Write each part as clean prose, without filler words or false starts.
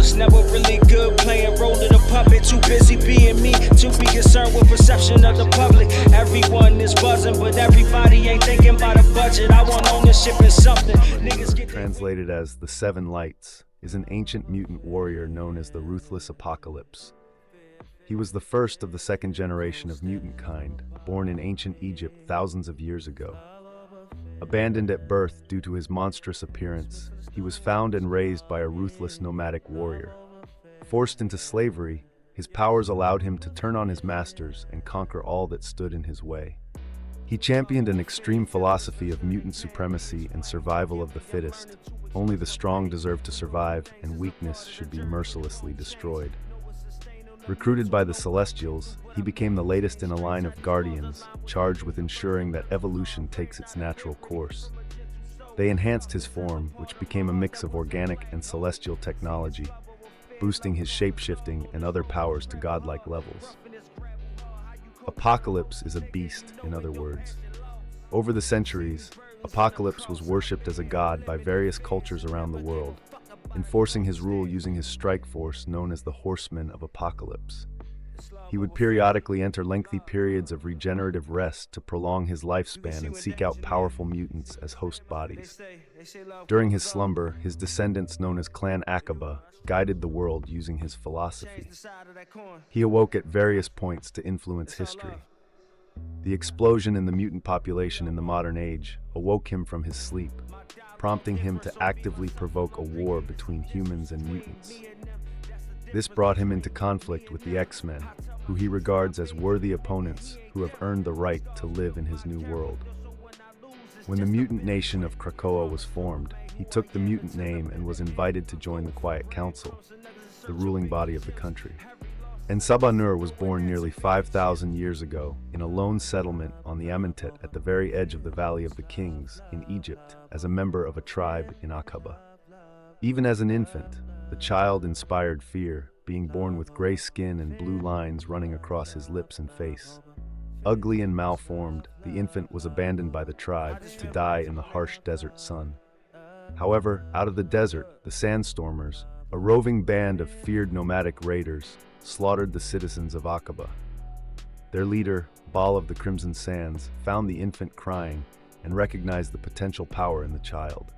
was never really good playing role of the puppet. Too busy being me, to be concerned with perception of the public. Everyone is buzzing, but everybody ain't thinking about a budget. I want ownership in something. Niggas get Translated as the Seven Lights, is an ancient mutant warrior known as the Ruthless Apocalypse. He was the first of the second generation of mutant kind, born in ancient Egypt thousands of years ago. Abandoned at birth due to his monstrous appearance, he was found and raised by a ruthless nomadic warrior. Forced into slavery, his powers allowed him to turn on his masters and conquer all that stood in his way. He championed an extreme philosophy of mutant supremacy and survival of the fittest. Only the strong deserve to survive, and weakness should be mercilessly destroyed. Recruited by the Celestials, he became the latest in a line of guardians, charged with ensuring that evolution takes its natural course. They enhanced his form, which became a mix of organic and celestial technology, boosting his shape-shifting and other powers to godlike levels. Apocalypse is a beast, in other words. Over the centuries, Apocalypse was worshipped as a god by various cultures around the world, enforcing his rule using his strike force known as the Horsemen of Apocalypse. He would periodically enter lengthy periods of regenerative rest to prolong his lifespan and seek out powerful mutants as host bodies. During his slumber, his descendants, known as Clan Aqaba, guided the world using his philosophy. He awoke at various points to influence history. The explosion in the mutant population in the modern age awoke him from his sleep, prompting him to actively provoke a war between humans and mutants. This brought him into conflict with the X-Men, who he regards as worthy opponents who have earned the right to live in his new world. When the mutant nation of Krakoa was formed, he took the mutant name and was invited to join the Quiet Council, the ruling body of the country. Ensabanur was born nearly 5,000 years ago in a lone settlement on the Amentet at the very edge of the Valley of the Kings in Egypt as a member of a tribe in Aqaba. Even as an infant, the child inspired fear, being born with gray skin and blue lines running across his lips and face. Ugly and malformed, the infant was abandoned by the tribe to die in the harsh desert sun. However, out of the desert, the Sandstormers, a roving band of feared nomadic raiders, slaughtered the citizens of Aqaba. Their leader, Baal of the Crimson Sands, found the infant crying and recognized the potential power in the child.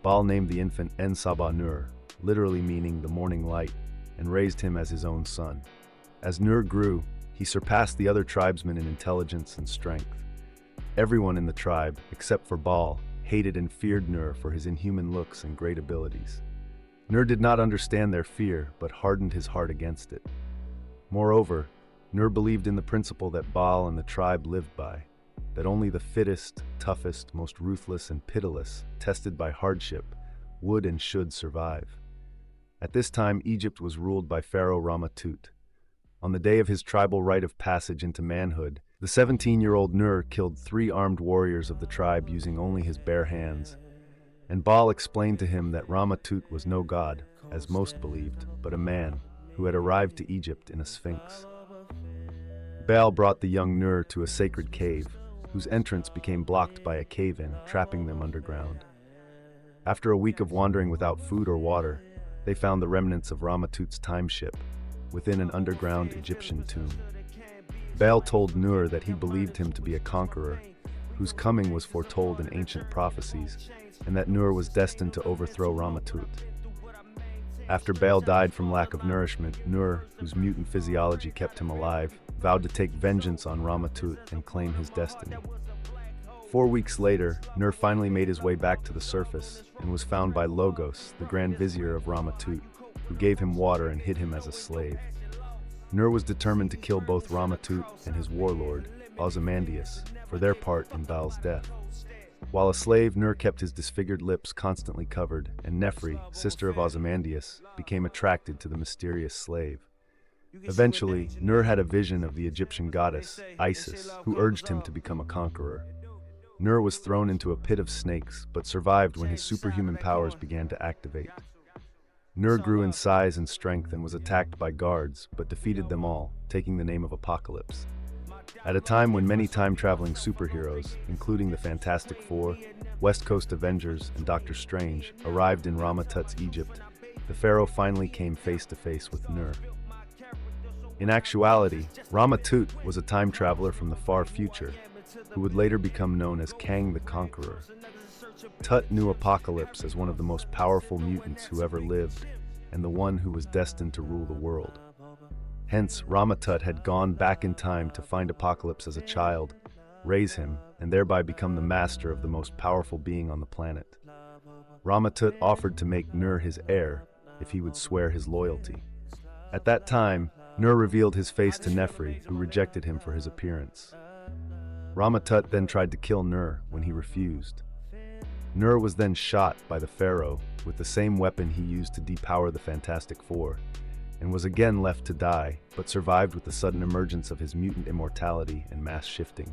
Baal named the infant En-Saba-Nur, literally meaning the morning light, and raised him as his own son. As Nur grew, he surpassed the other tribesmen in intelligence and strength. Everyone in the tribe, except for Baal, hated and feared Nur for his inhuman looks and great abilities. Nur did not understand their fear, but hardened his heart against it. Moreover, Nur believed in the principle that Baal and the tribe lived by, that only the fittest, toughest, most ruthless and pitiless, tested by hardship, would and should survive. At this time, Egypt was ruled by Pharaoh Ramatut. On the day of his tribal rite of passage into manhood, the 17-year-old Nur killed 3 armed warriors of the tribe using only his bare hands. And Baal explained to him that Ramatut was no god, as most believed, but a man who had arrived to Egypt in a sphinx. Baal brought the young Nur to a sacred cave, whose entrance became blocked by a cave-in, trapping them underground. After a week of wandering without food or water, they found the remnants of Ramatut's time ship within an underground Egyptian tomb. Baal told Nur that he believed him to be a conqueror, whose coming was foretold in ancient prophecies, and that Nur was destined to overthrow Ramatut. After Baal died from lack of nourishment, Nur, whose mutant physiology kept him alive, vowed to take vengeance on Ramatut and claim his destiny. 4 weeks later, Nur finally made his way back to the surface and was found by Logos, the Grand Vizier of Ramatut, who gave him water and hid him as a slave. Nur was determined to kill both Ramatut and his warlord, Ozymandias, for their part in Baal's death. While a slave, Nur kept his disfigured lips constantly covered, and Nefri, sister of Ozymandias, became attracted to the mysterious slave. Eventually, Nur had a vision of the Egyptian goddess, Isis, who urged him to become a conqueror. Nur was thrown into a pit of snakes, but survived when his superhuman powers began to activate. Nur grew in size and strength and was attacked by guards, but defeated them all, taking the name of Apocalypse. At a time when many time-traveling superheroes, including the Fantastic Four, West Coast Avengers, and Doctor Strange, arrived in Ramatut's Egypt, the pharaoh finally came face to face with Nur. In actuality, Rama-Tut was a time traveler from the far future, who would later become known as Kang the Conqueror. Tut knew Apocalypse as one of the most powerful mutants who ever lived, and the one who was destined to rule the world. Hence, Rama-Tut had gone back in time to find Apocalypse as a child, raise him, and thereby become the master of the most powerful being on the planet. Rama-Tut offered to make Nur his heir if he would swear his loyalty. At that time, Nur revealed his face to Nefri, who rejected him for his appearance. Rama-Tut then tried to kill Nur when he refused. Nur was then shot by the pharaoh with the same weapon he used to depower the Fantastic Four, and was again left to die, but survived with the sudden emergence of his mutant immortality and mass shifting.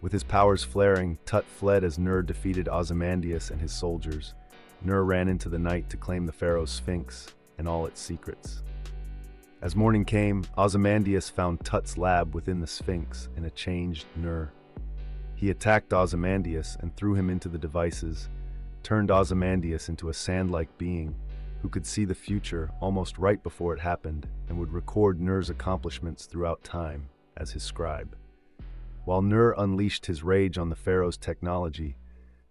With his powers flaring, Tut fled as Nur defeated Ozymandias and his soldiers. Nur ran into the night to claim the pharaoh's sphinx and all its secrets. As morning came, Ozymandias found Tut's lab within the Sphinx in a changed Nur. He attacked Ozymandias and threw him into the devices, turned Ozymandias into a sand-like being who could see the future almost right before it happened and would record Nur's accomplishments throughout time as his scribe. While Nur unleashed his rage on the pharaoh's technology,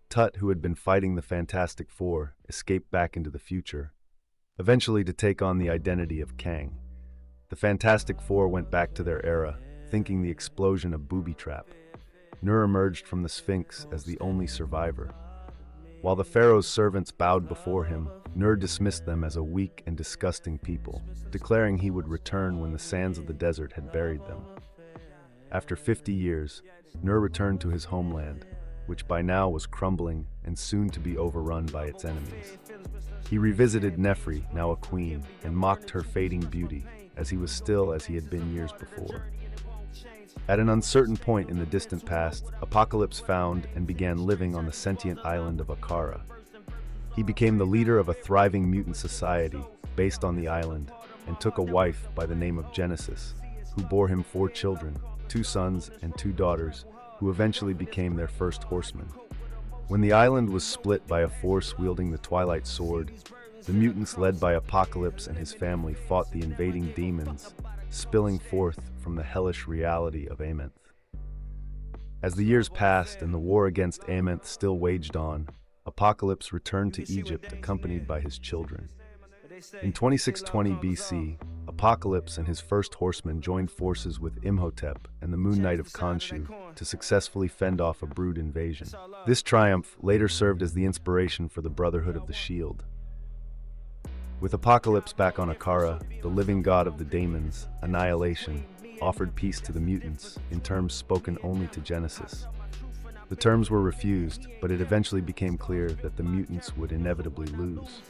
Tut, who had been fighting the Fantastic Four, escaped back into the future, eventually to take on the identity of Kang. The Fantastic Four went back to their era, thinking the explosion a booby trap. Nur emerged from the Sphinx as the only survivor. While the pharaoh's servants bowed before him, Nur dismissed them as a weak and disgusting people, declaring he would return when the sands of the desert had buried them. After 50 years, Nur returned to his homeland, which by now was crumbling and soon to be overrun by its enemies. He revisited Nefri, now a queen, and mocked her fading beauty, as he was still as he had been years before. At an uncertain point in the distant past, Apocalypse found and began living on the sentient island of Akara. He became the leader of a thriving mutant society based on the island, and took a wife by the name of Genesis, who bore him 4 children, 2 sons and 2 daughters, who eventually became their first horsemen. When the island was split by a force wielding the Twilight Sword, the mutants led by Apocalypse and his family fought the invading demons, spilling forth from the hellish reality of Amenth. As the years passed and the war against Amenth still waged on, Apocalypse returned to Egypt accompanied by his children. In 2620 BC, Apocalypse and his first horsemen joined forces with Imhotep and the Moon Knight of Khonshu to successfully fend off a brood invasion. This triumph later served as the inspiration for the Brotherhood of the Shield. With Apocalypse back on Akara, the living god of the daemons, Annihilation, offered peace to the mutants in terms spoken only to Genesis. The terms were refused, but it eventually became clear that the mutants would inevitably lose.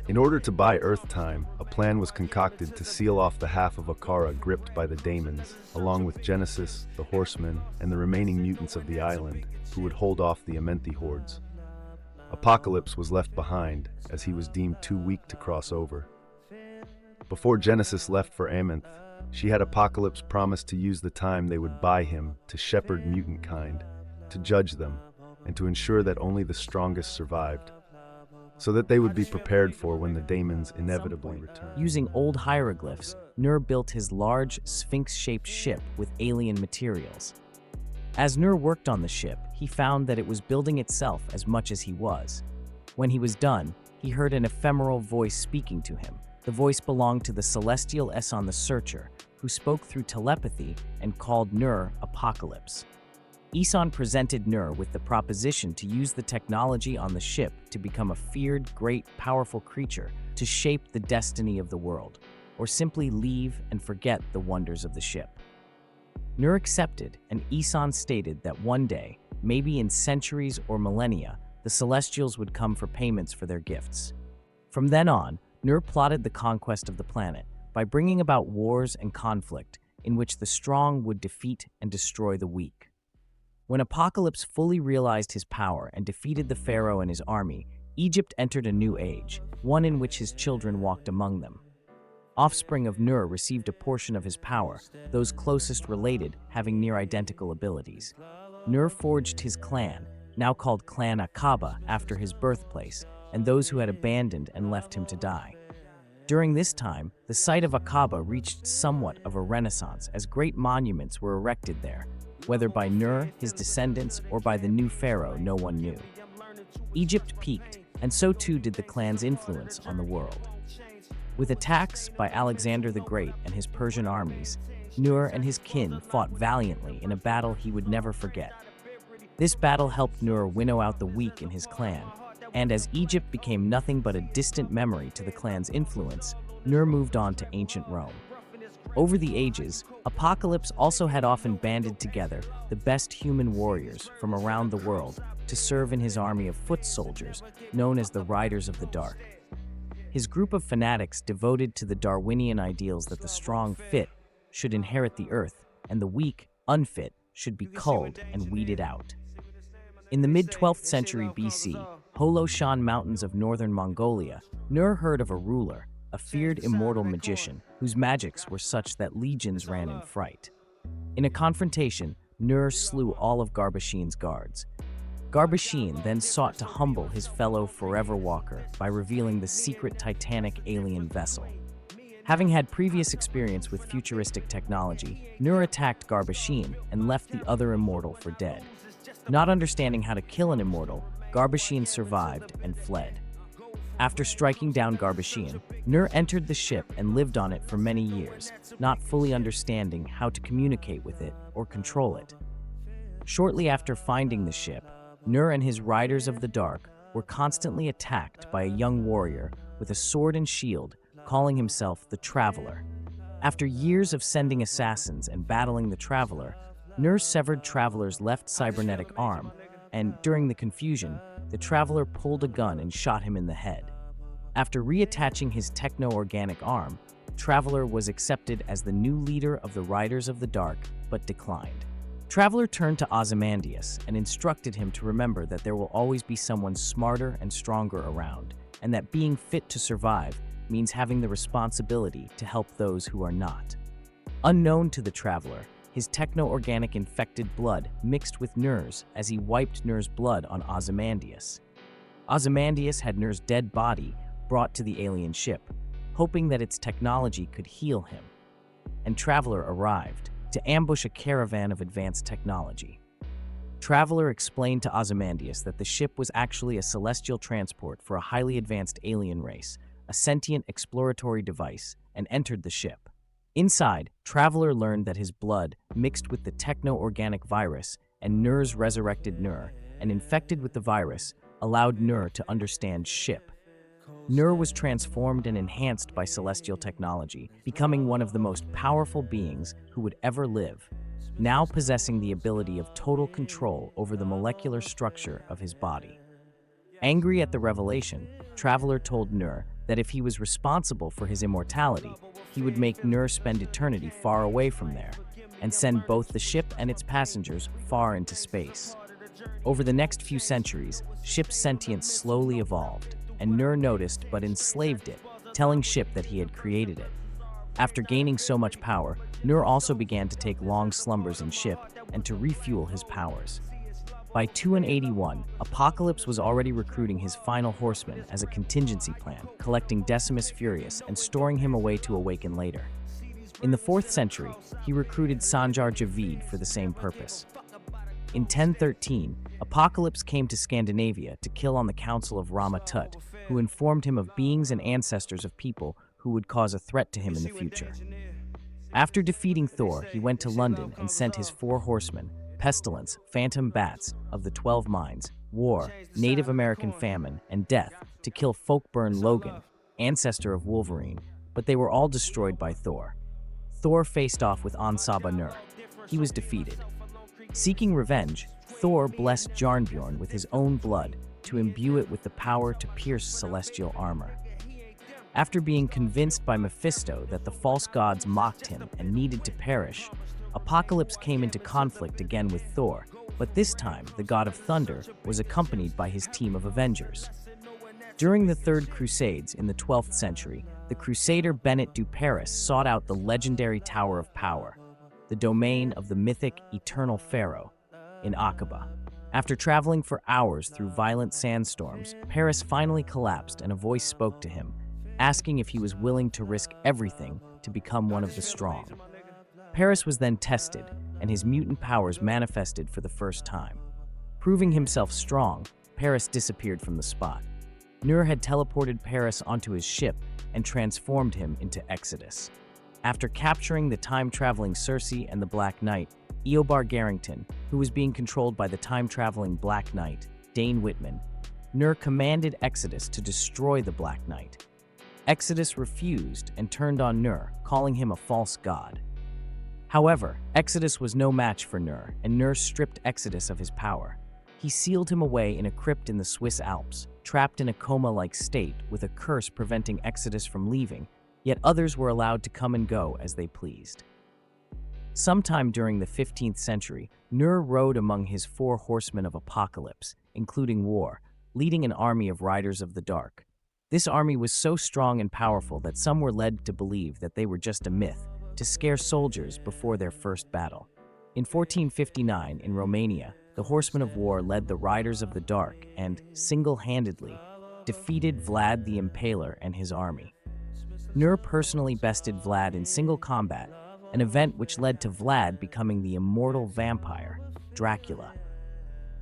In order to buy Earth time, a plan was concocted to seal off the half of Akara gripped by the daemons, along with Genesis, the Horsemen, and the remaining mutants of the island, who would hold off the Amenthi hordes. Apocalypse was left behind, as he was deemed too weak to cross over. Before Genesis left for Amenth, she had Apocalypse promise to use the time they would buy him to shepherd mutant kind, to judge them, and to ensure that only the strongest survived, so that they would be prepared for when the daemons inevitably returned. Using old hieroglyphs, Nur built his large, sphinx-shaped ship with alien materials. As Nur worked on the ship, he found that it was building itself as much as he was. When he was done, he heard an ephemeral voice speaking to him. The voice belonged to the celestial Esson the Searcher, who spoke through telepathy and called Nur Apocalypse. Esson presented Nur with the proposition to use the technology on the ship to become a feared, great, powerful creature to shape the destiny of the world, or simply leave and forget the wonders of the ship. Nur accepted, and Esson stated that one day, maybe in centuries or millennia, the Celestials would come for payments for their gifts. From then on, Nur plotted the conquest of the planet by bringing about wars and conflict in which the strong would defeat and destroy the weak. When Apocalypse fully realized his power and defeated the pharaoh and his army, Egypt entered a new age, one in which his children walked among them. Offspring of Nur received a portion of his power, those closest related having near-identical abilities. Nur forged his clan, now called Clan Aqaba after his birthplace, and those who had abandoned and left him to die. During this time, the site of Aqaba reached somewhat of a renaissance as great monuments were erected there, whether by Nur, his descendants, or by the new pharaoh no one knew. Egypt peaked, and so too did the clan's influence on the world. With attacks by Alexander the Great and his Persian armies, Nur and his kin fought valiantly in a battle he would never forget. This battle helped Nur winnow out the weak in his clan, and as Egypt became nothing but a distant memory to the clan's influence, Nur moved on to ancient Rome. Over the ages, Apocalypse also had often banded together the best human warriors from around the world to serve in his army of foot soldiers, known as the Riders of the Dark. His group of fanatics devoted to the Darwinian ideals that the strong, fit, should inherit the earth, and the weak, unfit, should be culled and weeded out. In the mid-12th century BC, Holoshan Mountains of northern Mongolia, Nur heard of a ruler, a feared immortal magician, whose magics were such that legions ran in fright. In a confrontation, Nur slew all of Garbashin's guards. Garbashin then sought to humble his fellow Forever Walker by revealing the secret Titanic alien vessel. Having had previous experience with futuristic technology, Nur attacked Garbashin and left the other immortal for dead. Not understanding how to kill an immortal, Garbashin survived and fled. After striking down Garbashin, Nur entered the ship and lived on it for many years, not fully understanding how to communicate with it or control it. Shortly after finding the ship, Nur and his Riders of the Dark were constantly attacked by a young warrior with a sword and shield, calling himself the Traveler. After years of sending assassins and battling the Traveler, Nur severed Traveler's left cybernetic arm, and during the confusion, the Traveler pulled a gun and shot him in the head. After reattaching his techno-organic arm, Traveler was accepted as the new leader of the Riders of the Dark, but declined. Traveler turned to Ozymandias and instructed him to remember that there will always be someone smarter and stronger around, and that being fit to survive means having the responsibility to help those who are not. Unknown to the Traveler, his techno-organic infected blood mixed with Nur's as he wiped Nur's blood on Ozymandias. Ozymandias had Nur's dead body brought to the alien ship, hoping that its technology could heal him. And Traveler arrived to ambush a caravan of advanced technology. Traveler explained to Ozymandias that the ship was actually a celestial transport for a highly advanced alien race, a sentient exploratory device, and entered the ship. Inside, Traveler learned that his blood mixed with the techno-organic virus and Nur's resurrected Nur, and infected with the virus, allowed Nur to understand ship. Nur was transformed and enhanced by celestial technology, becoming one of the most powerful beings who would ever live, now possessing the ability of total control over the molecular structure of his body. Angry at the revelation, Traveler told Nur that if he was responsible for his immortality, he would make Nur spend eternity far away from there, and send both the ship and its passengers far into space. Over the next few centuries, ship's sentience slowly evolved, and Nur noticed but enslaved it, telling ship that he had created it. After gaining so much power, Nur also began to take long slumbers in ship and to refuel his powers. By 281, Apocalypse was already recruiting his final horseman as a contingency plan, collecting Decimus Furious and storing him away to awaken later. In the 4th century, he recruited Sanjar Javid for the same purpose. In 1013, Apocalypse came to Scandinavia to kill on the council of Rama Tut, who informed him of beings and ancestors of people who would cause a threat to him in the future. After defeating Thor, he went to London and sent his 4 horsemen, Pestilence, Phantom Bats of the 12 Mines, War, Native American Famine, and Death, to kill Folkburn Logan, ancestor of Wolverine, but they were all destroyed by Thor. Thor faced off with Ansaba Nur. He was defeated. Seeking revenge, Thor blessed Jarnbjorn with his own blood to imbue it with the power to pierce celestial armor. After being convinced by Mephisto that the false gods mocked him and needed to perish, Apocalypse came into conflict again with Thor, but this time the god of thunder was accompanied by his team of Avengers. During the Third Crusades in the 12th century, the Crusader Bennett du Paris sought out the legendary Tower of Power, the domain of the mythic Eternal Pharaoh, in Aqaba. After traveling for hours through violent sandstorms, Paris finally collapsed and a voice spoke to him, asking if he was willing to risk everything to become one of the strong. Paris was then tested, and his mutant powers manifested for the first time. Proving himself strong, Paris disappeared from the spot. Nur had teleported Paris onto his ship and transformed him into Exodus. After capturing the time-traveling Circe and the Black Knight, Eobar Garrington, who was being controlled by the time-traveling Black Knight, Dane Whitman, Nur commanded Exodus to destroy the Black Knight. Exodus refused and turned on Nur, calling him a false god. However, Exodus was no match for Nur, and Nur stripped Exodus of his power. He sealed him away in a crypt in the Swiss Alps, trapped in a coma-like state with a curse preventing Exodus from leaving, yet others were allowed to come and go as they pleased. Sometime during the 15th century, Nur rode among his 4 horsemen of apocalypse, including war, leading an army of riders of the dark. This army was so strong and powerful that some were led to believe that they were just a myth, to scare soldiers before their first battle. In 1459, in Romania, the horsemen of war led the riders of the dark and, single-handedly, defeated Vlad the Impaler and his army. Nur personally bested Vlad in single combat, an event which led to Vlad becoming the immortal vampire, Dracula.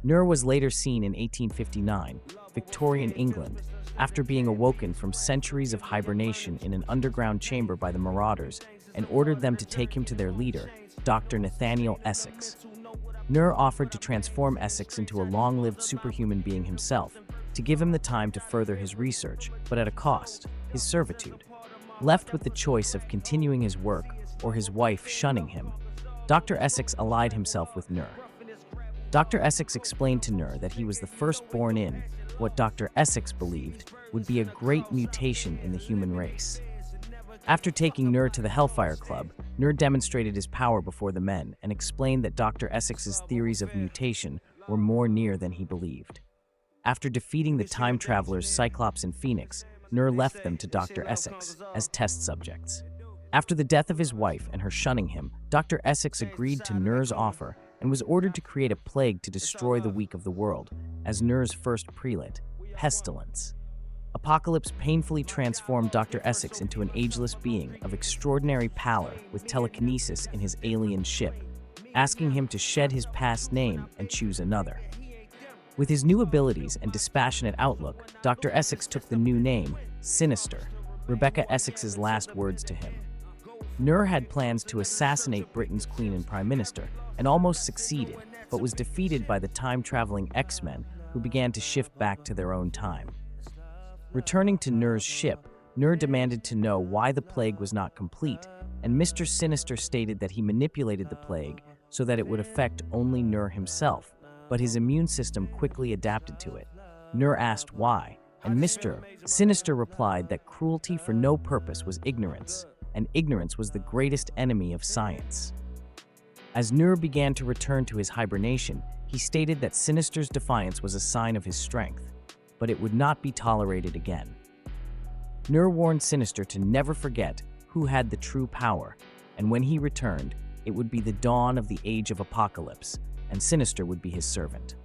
Nur was later seen in 1859, Victorian England, after being awoken from centuries of hibernation in an underground chamber by the marauders and ordered them to take him to their leader, Dr. Nathaniel Essex. Nur offered to transform Essex into a long-lived superhuman being himself, to give him the time to further his research, but at a cost, his servitude. Left with the choice of continuing his work or his wife shunning him, Dr. Essex allied himself with Nur. Dr. Essex explained to Nur that he was the firstborn in what Dr. Essex believed would be a great mutation in the human race. After taking Nur to the Hellfire Club, Nur demonstrated his power before the men and explained that Dr. Essex's theories of mutation were more near than he believed. After defeating the time travelers Cyclops and Phoenix, Nur left them to Dr. Essex as test subjects. After the death of his wife and her shunning him, Dr. Essex agreed to Nur's offer and was ordered to create a plague to destroy the weak of the world, as Nur's first prelate, Pestilence. Apocalypse painfully transformed Dr. Essex into an ageless being of extraordinary pallor with telekinesis in his alien ship, asking him to shed his past name and choose another. With his new abilities and dispassionate outlook, Dr. Essex took the new name, Sinister, Rebecca Essex's last words to him. Nur had plans to assassinate Britain's Queen and Prime Minister, and almost succeeded, but was defeated by the time-traveling X-Men, who began to shift back to their own time. Returning to Nur's ship, Nur demanded to know why the plague was not complete, and Mr. Sinister stated that he manipulated the plague so that it would affect only Nur himself, but his immune system quickly adapted to it. Nur asked why, and Mr. Sinister replied that cruelty for no purpose was ignorance, and ignorance was the greatest enemy of science. As Nur began to return to his hibernation, he stated that Sinister's defiance was a sign of his strength, but it would not be tolerated again. Nur warned Sinister to never forget who had the true power, and when he returned, it would be the dawn of the Age of Apocalypse, and Sinister would be his servant.